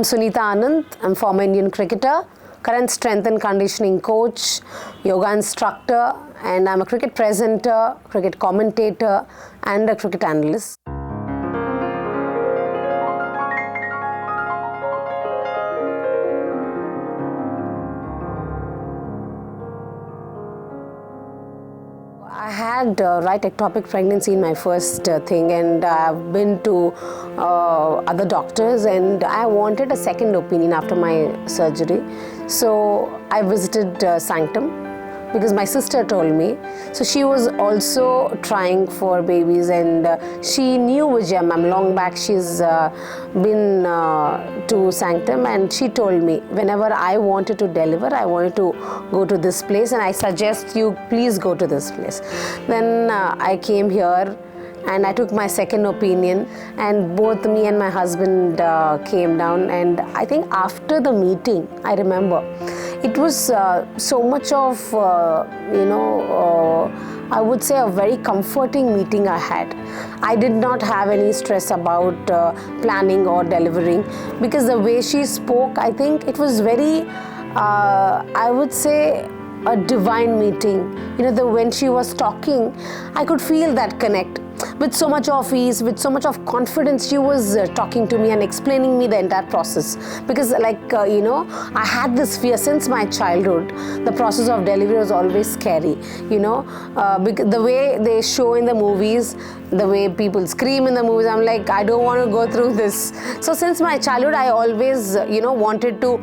I'm Sunitha Anand. I'm former Indian cricketer, current strength and conditioning coach, yoga instructor, and I'm a cricket presenter, cricket commentator, and a cricket analyst. I had right ectopic pregnancy in my first thing, and I've been to other doctors, and I wanted a second opinion after my surgery. So I visited Sanctum because my sister told me. So she was also trying for babies, and she knew Vijaya ma'am long back. She's been to Sanctum, and she told me whenever I wanted to deliver, I wanted to go to this place, and I suggest you please go to this place. Then I came here and I took my second opinion, and both me and my husband came down. And I think after the meeting, I remember it was so much of I would say a very comforting meeting I had. I did not have any stress about planning or delivering, because the way she spoke, I think it was very I would say a divine meeting. When she was talking, I could feel that connect. With so much of ease, with so much of confidence, she was talking to me and explaining me the entire process. Because I had this fear since my childhood. The process of delivery was always scary, because the way they show in the movies, the way people scream in the movies, I'm like, I don't want to go through this. So since my childhood, I always, wanted to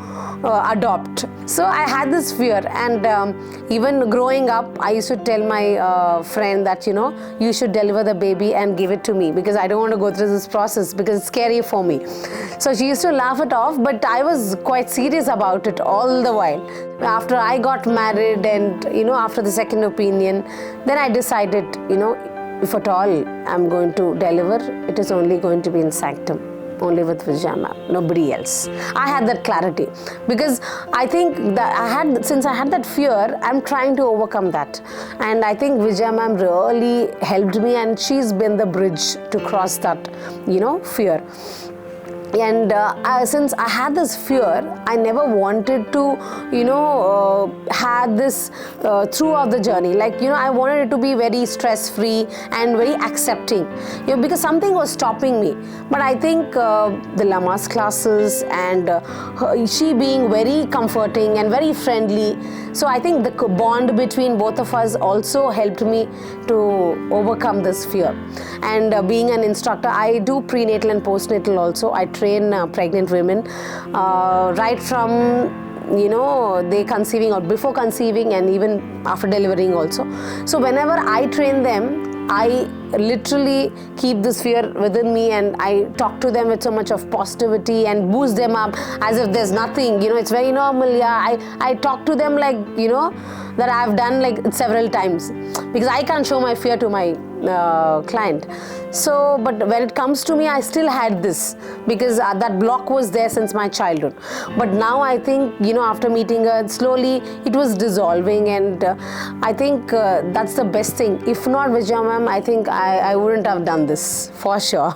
adopt. So I had this fear, and even growing up, I used to tell my friend that, you should deliver the baby and give it to me, because I don't want to go through this process because it's scary for me. So she used to laugh it off, but I was quite serious about it all the while. After I got married and, after the second opinion, then I decided, if at all I'm going to deliver, it is only going to be in Sanctum. Only with Vijaya ma'am, nobody else. I had that clarity, because I think that since I had that fear, I'm trying to overcome that. And I think Vijaya ma'am really helped me, and she's been the bridge to cross that, fear. And since I had this fear, I never wanted to, had this throughout the journey. I wanted it to be very stress-free and very accepting, because something was stopping me. But I think the Lama's classes and she being very comforting and very friendly. So I think the bond between both of us also helped me to overcome this fear. And being an instructor, I do prenatal and postnatal also. I train pregnant women right from they conceiving or before conceiving, and even after delivering also. So whenever I train them, I literally keep this fear within me, and I talk to them with so much of positivity and boost them up as if there's nothing, it's very normal. I talk to them like, that I've done several times, because I can't show my fear to my client. So, but when it comes to me, I still had this, because that block was there since my childhood. But now I think, after meeting her, slowly it was dissolving, and I think that's the best thing. If not Vijaya ma'am, I think I wouldn't have done this, for sure.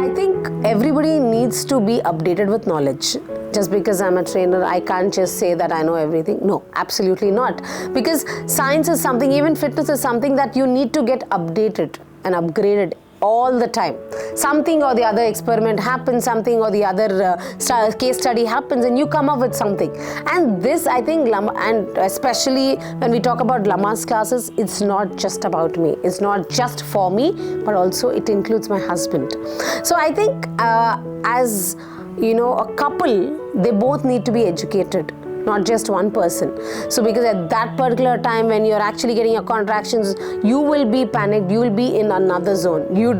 I think everybody needs to be updated with knowledge. Just because I'm a trainer, I can't just say that I know everything. No, absolutely not. Because science is something, even fitness is something that you need to get updated and upgraded all the time. Something or the other experiment happens, something or the other case study happens, and you come up with something. And this, I think, and especially when we talk about Lama's classes, it's not just about me. It's not just for me, but also it includes my husband. So I think as a couple, they both need to be educated, not just one person. So because at that particular time when you're actually getting your contractions, you will be panicked, you will be in another zone. You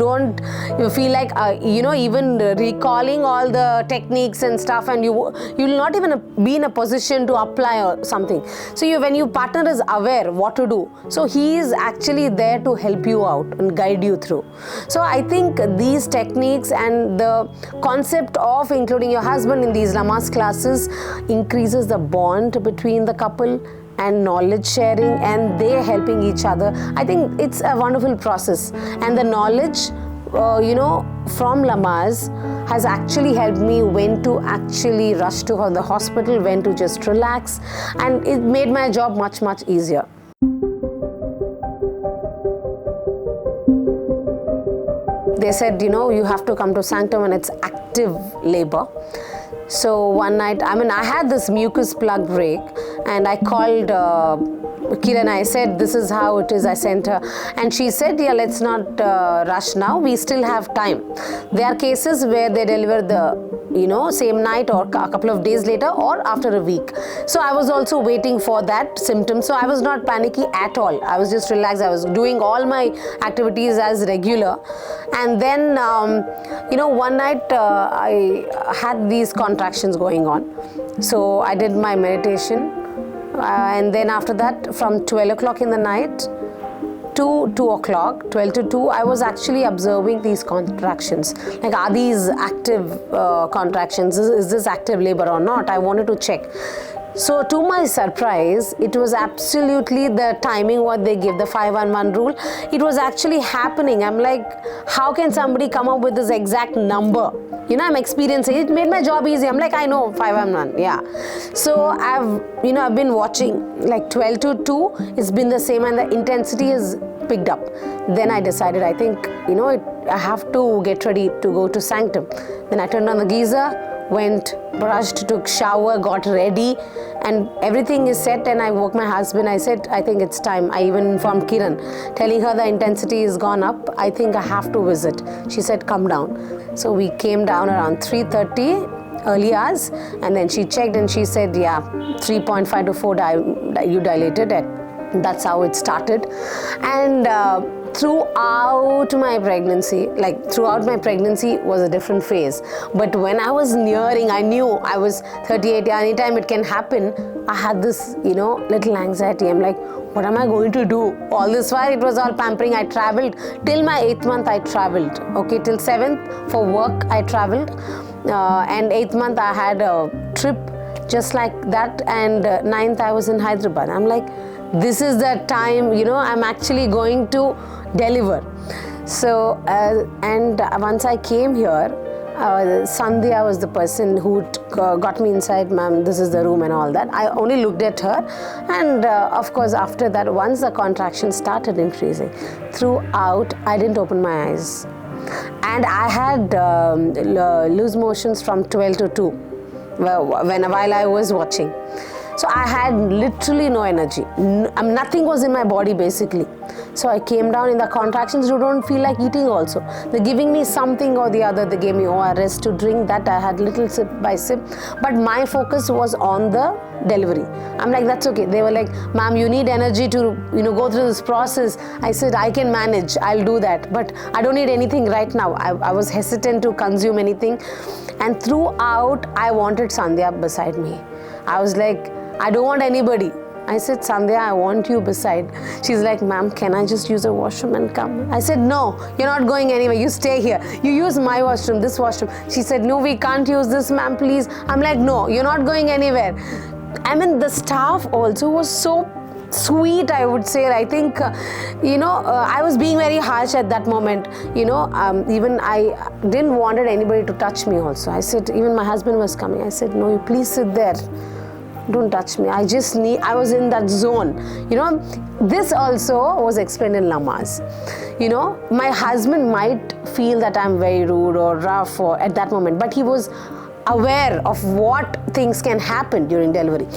feel like, even recalling all the techniques and stuff, and you will not even be in a position to apply or something. So when your partner is aware what to do, so he is actually there to help you out and guide you through. So I think these techniques and the concept of including your husband in these Lama's classes increases the bond between the couple, and knowledge sharing, and they helping each other. I think it's a wonderful process, and the knowledge from Lamaze has actually helped me when to actually rush to the hospital, when to just relax, and it made my job much easier. They said, you have to come to Sanctum and it's active labor. So one night, I had this mucus plug break, and I called Kiran. I said, this is how it is. I sent her, and she said, yeah, let's not rush now. We still have time. There are cases where they deliver the same night or a couple of days later or after a week. So I was also waiting for that symptom. So I was not panicky at all. I was just relaxed. I was doing all my activities as regular. And then, one night I had these contractions going on. So I did my meditation. And then after that, from 12 o'clock in the night to 2 o'clock, 12 to 2, I was actually observing these contractions. Like, are these active contractions? Is this active labor or not? I wanted to check. So to my surprise, it was absolutely the timing what they give, the 511 rule. It was actually happening. I'm like, how can somebody come up with this exact number? I'm experiencing it. Made my job easy. I'm like, I know 511, yeah. So I've been watching like 12 to 2. It's been the same, and the intensity is picked up. Then I decided, I think, I have to get ready to go to Sanctum. Then I turned on the geyser, went, brushed, took shower, got ready, and everything is set. And I woke my husband. I said, I think it's time. I even informed Kiran, telling her the intensity is gone up. I think I have to visit. She said, come down. So we came down around 3:30, early hours, and then she checked and she said, yeah, 3.5 to 4 you dilated it. That's how it started. And throughout my pregnancy was a different phase. But when I was nearing, I knew I was 38, anytime it can happen. I had this, little anxiety. I'm like, what am I going to do? All this while, it was all pampering. I traveled. Till my 8th month, I traveled. Okay, till 7th, for work, I traveled. And 8th month, I had a trip just like that. And 9th, I was in Hyderabad. I'm like, this is the time, I'm actually going to deliver. So, and once I came here, Sandhya was the person who got me inside. Ma'am, this is the room and all that. I only looked at her, and of course after that, once the contraction started increasing, throughout I didn't open my eyes, and I had loose motions from 12 to 2 while I was watching. So I had literally no energy. Nothing was in my body basically. So I came down in the contractions. You don't feel like eating also. They're giving me something or the other. They gave me ORS to drink. That I had little sip by sip. But my focus was on the delivery. I'm like, that's okay. They were like, ma'am, you need energy to go through this process. I said, I can manage. I'll do that. But I don't need anything right now. I was hesitant to consume anything. And throughout, I wanted Sandhya beside me. I was like, I don't want anybody. I said, Sandhya, I want you beside. She's like, ma'am, can I just use the washroom and come? I said, no, you're not going anywhere. You stay here. You use my washroom, this washroom. She said, no, we can't use this, ma'am, please. I'm like, no, you're not going anywhere. The staff also was so sweet, I would say. I think, I was being very harsh at that moment. Even I didn't wanted anybody to touch me also. I said, even my husband was coming. I said, no, you please sit there. Don't touch me. I was in that zone. This also was explained in Lamaze. My husband might feel that I'm very rude or rough at that moment, but he was aware of what things can happen during delivery.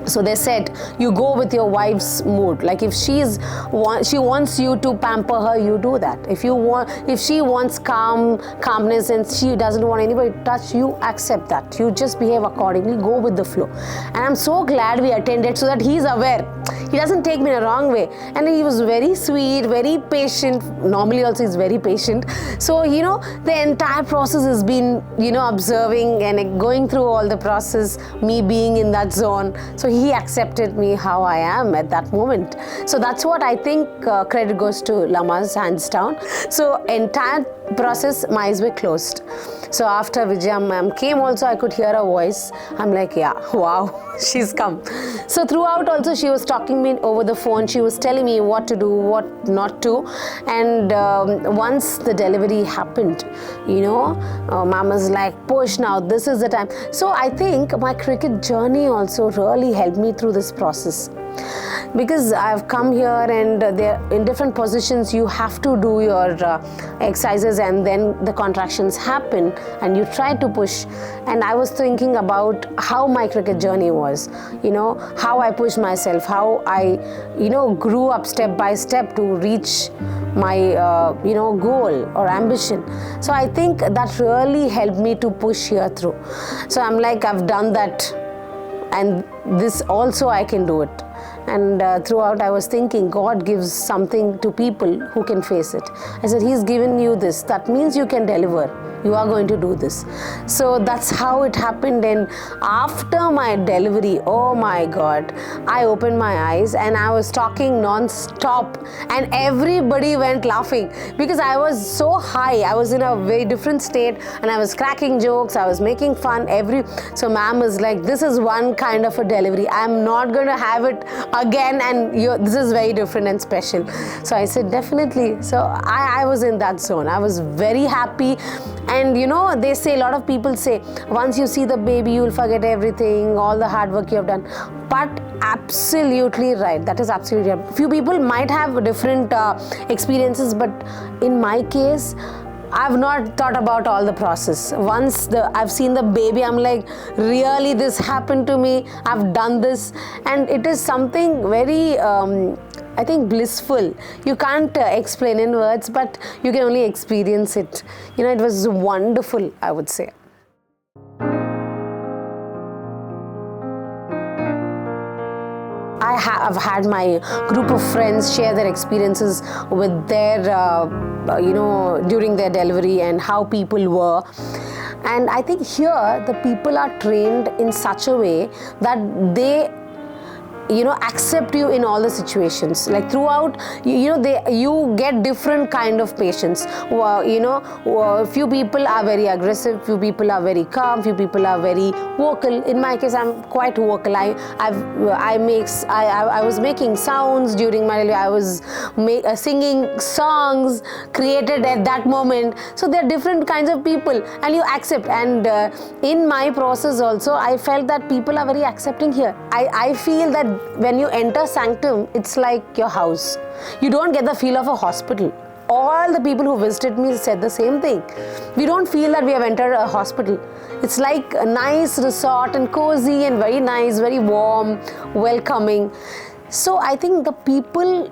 So they said, you go with your wife's mood. Like if she wants you to pamper her, you do that. If she wants calmness and she doesn't want anybody to touch you, accept that. You just behave accordingly, go with the flow. And I'm so glad we attended so that he's aware. He doesn't take me in a wrong way. And he was very sweet, very patient. Normally also he's very patient. So, the entire process has been, observing and going through all the process, me being in that zone. So he accepted me how I am at that moment. So that's what I think credit goes to Lamaze, hands down. So entire process, my eyes were closed. So after Vijaya ma'am came also, I could hear her voice. I'm like, yeah, wow, she's come. So throughout also she was talking me over the phone. She was telling me what to do, what not to. And once the delivery happened, ma'am was like, push now, this is the time. So I think my cricket journey also really helped me through this process. Because I've come here and they're in different positions, you have to do your exercises, and then the contractions happen and you try to push. And I was thinking about how my cricket journey was, how I pushed myself, how I, grew up step by step to reach my, goal or ambition. So I think that really helped me to push here through. So I'm like, I've done that, and this also I can do it. And throughout I was thinking, God gives something to people who can face it. I said, He's given you this. That means you can deliver. You are going to do this. So that's how it happened. And after my delivery, oh my God, I opened my eyes and I was talking non-stop, and everybody went laughing because I was so high. I was in a very different state and I was cracking jokes. I was making fun. So ma'am was like, this is one kind of a delivery. I'm not going to have it again, and this is very different and special. So I said, definitely. So I was in that zone. I was very happy. And they say, a lot of people say, once you see the baby, you'll forget everything, all the hard work you have done. But absolutely right. That is absolutely right. Few people might have different experiences, but in my case, I've not thought about all the process. Once I've seen the baby, I'm like, really, this happened to me. I've done this. And it is something very I think blissful. You can't explain in words, but you can only experience it. It was wonderful, I would say. I've had my group of friends share their experiences with their, during their delivery and how people were. And I think here the people are trained in such a way that they accept you in all the situations. Like throughout, you get different kind of patients. Few people are very aggressive, few people are very calm, few people are very vocal. In my case, I'm quite vocal. I was making sounds during my delivery. I was singing songs created at that moment. So there are different kinds of people, and you accept. And in my process also, I felt that people are very accepting here. I feel that when you enter Sanctum, it's like your house. You don't get the feel of a hospital. All the people who visited me said the same thing. We don't feel that we have entered a hospital. It's like a nice resort and cozy and very nice, very warm, welcoming. So I think the people,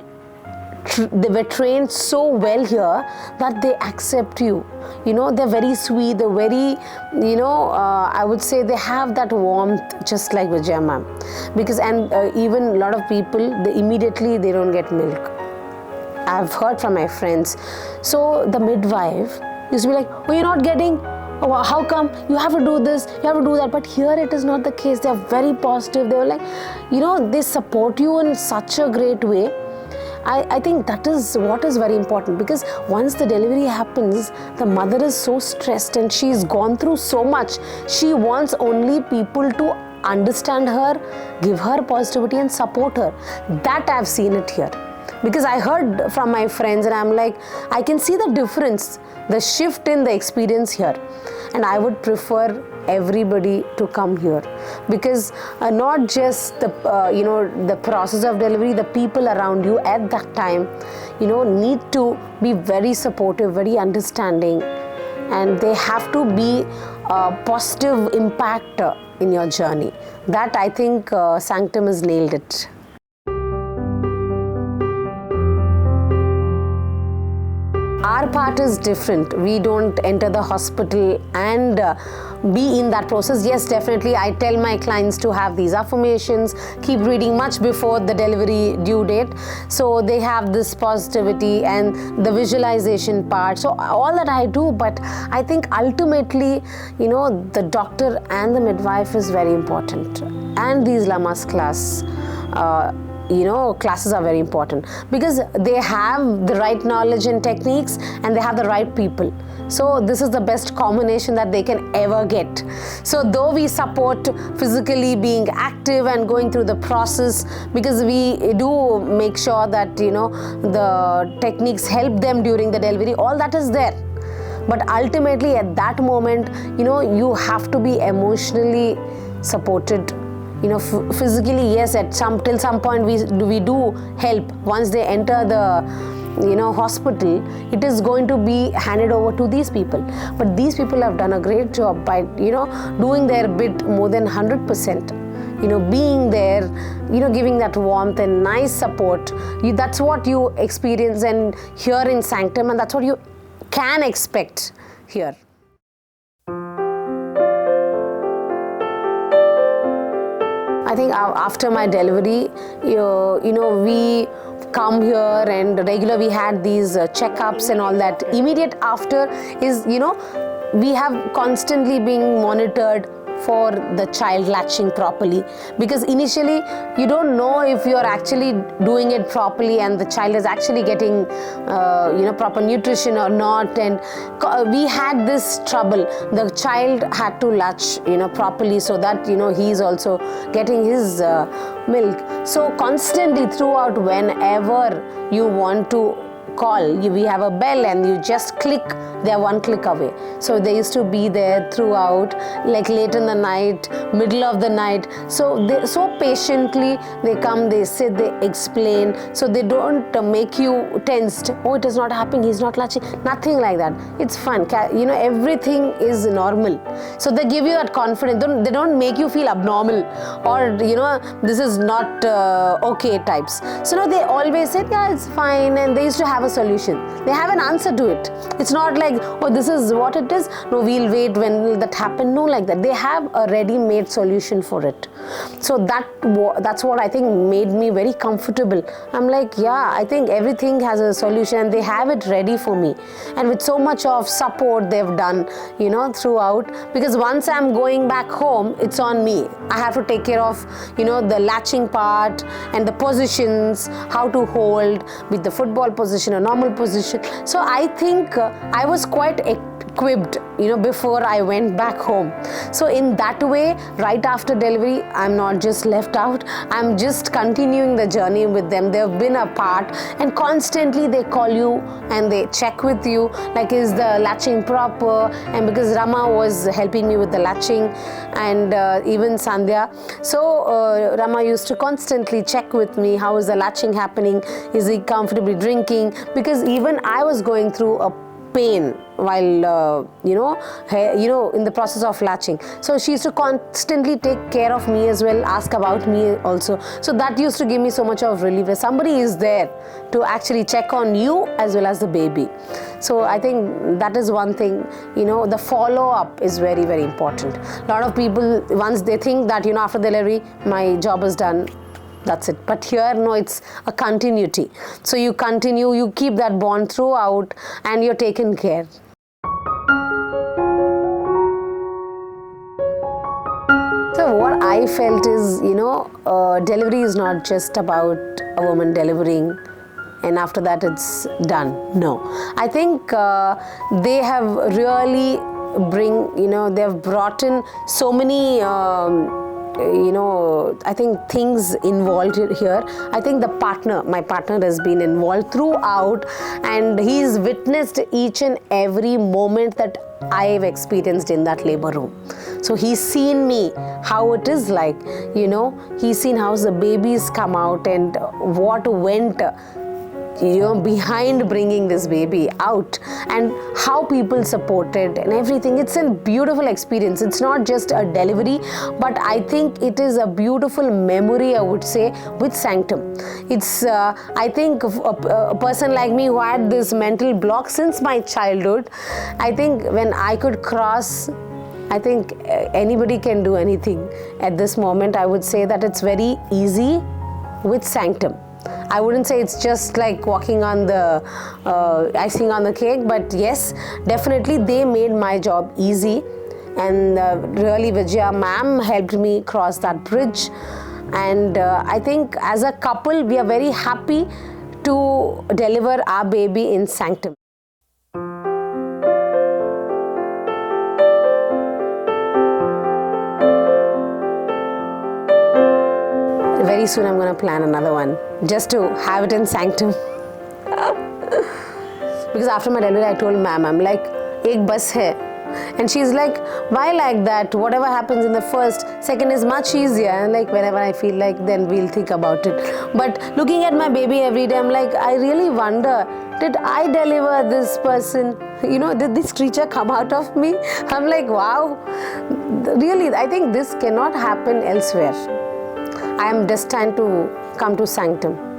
they were trained so well here that they accept you. They're very sweet, they're very, I would say they have that warmth just like Vijaya ma'am. Because, even a lot of people, immediately they don't get milk. I've heard from my friends. So the midwife used to be like, oh, you're not getting, oh, how come? You have to do this, you have to do that. But here it is not the case. They're very positive. They were like, they support you in such a great way. I think that is what is very important, because once the delivery happens, the mother is so stressed and she's gone through so much. She wants only people to understand her, give her positivity and support her. That I've seen it here. Because I heard from my friends and I'm like, I can see the difference, the shift in the experience here. And I would prefer everybody to come here, because not just the process of delivery, the people around you at that time, need to be very supportive, very understanding, and they have to be a positive impact in your journey. That I think Sanctum has nailed it. Our part is different. We don't enter the hospital and be in that process. Yes, definitely, I tell my clients to have these affirmations, keep reading much before the delivery due date, so they have this positivity and the visualization part. So all that I do, but I think ultimately, the doctor and the midwife is very important, and these Lamas class. Classes are very important because they have the right knowledge and techniques and they have the right people. So this is the best combination that they can ever get. So though we support physically being active and going through the process, because we do make sure that, you know, the techniques help them during the delivery, all that is there. But ultimately at that moment, you know, you have to be emotionally supported. You know, physically, yes, till some point we do help. Once they enter the, you know, hospital, it is going to be handed over to these people. But these people have done a great job by, you know, doing their bit more than 100%. You know, being there, you know, giving that warmth and nice support. That's what you experience and hear in Sanctum, and that's what you can expect here. I think after my delivery, you know, we come here and regular we had these checkups and all that. Immediate after is, you know, we have constantly being monitored for the child latching properly, because initially you don't know if you're actually doing it properly and the child is actually getting you know, proper nutrition or not. And we had this trouble. The child had to latch, you know, properly, so that, you know, he's also getting his milk. So constantly throughout, whenever you want to call, we have a bell and you just click, they're one click away. So they used to be there throughout, like late in the night, middle of the night. So they so patiently they come, they sit, they explain. So they don't make you tensed. Oh, it is not happening, he's not latching. Nothing like that. It's fun. You know, everything is normal. So they give you that confidence. They don't make you feel abnormal or, you know, this is not okay types. So no, they always said, yeah, it's fine, and they used to have a solution. They have an answer to it. It's not like, oh, this is what it is. No, we'll wait, when will that happen? No, like that. They have a ready-made solution for it. So that's what I think made me very comfortable. I'm like, yeah, I think everything has a solution and they have it ready for me. And with so much of support they've done, you know, throughout, because once I'm going back home, it's on me. I have to take care of, you know, the latching part and the positions, how to hold with the football position, a normal position. So I think I was quite equipped, you know, before I went back home. So in that way, right after delivery, I'm not just left out. I'm just continuing the journey with them. They've been a part, and constantly they call you and they check with you, like, is the latching proper? And because Rama was helping me with the latching, and even Sandhya, so Rama used to constantly check with me, how is the latching happening? Is he comfortably drinking? Because even I was going through a pain while you know, in the process of latching. So she used to constantly take care of me as well, ask about me also. So that used to give me so much of relief, where somebody is there to actually check on you as well as the baby. So I think that is one thing, you know, the follow-up is very, very important. A lot of people, once they think that, you know, after delivery, my job is done, that's it. But here, no, it's a continuity. So you continue, you keep that bond throughout, and you're taken care. So what I felt is, you know, delivery is not just about a woman delivering and after that it's done. No. I think they have really they've brought in so many you know, I think things involved here. I think my partner has been involved throughout, and he's witnessed each and every moment that I've experienced in that labor room. So he's seen me, how it is like, you know, he's seen how the babies come out and what went, you know, behind bringing this baby out, and how people supported and everything. It's a beautiful experience. It's not just a delivery, but I think it is a beautiful memory, I would say, with Sanctum. It's I think a person like me who had this mental block since my childhood, I think when I could cross, I think anybody can do anything. At this moment, I would say that it's very easy with Sanctum. I wouldn't say it's just like walking on the icing on the cake, but yes, definitely they made my job easy, and really Vijaya ma'am helped me cross that bridge. And I think as a couple, we are very happy to deliver our baby in Sanctum. very soon I'm going to plan another one just to have it in Sanctum. Because after my delivery, I told ma'am, I'm like, ek bus hai. And she's like, why like that? Whatever happens in the first, second is much easier. And like, whenever I feel like, then we'll think about it. But looking at my baby every day, I'm like, I really wonder, did I deliver this person? You know, did this creature come out of me? I'm like, wow. Really, I think this cannot happen elsewhere. I am destined to come to Sanctum.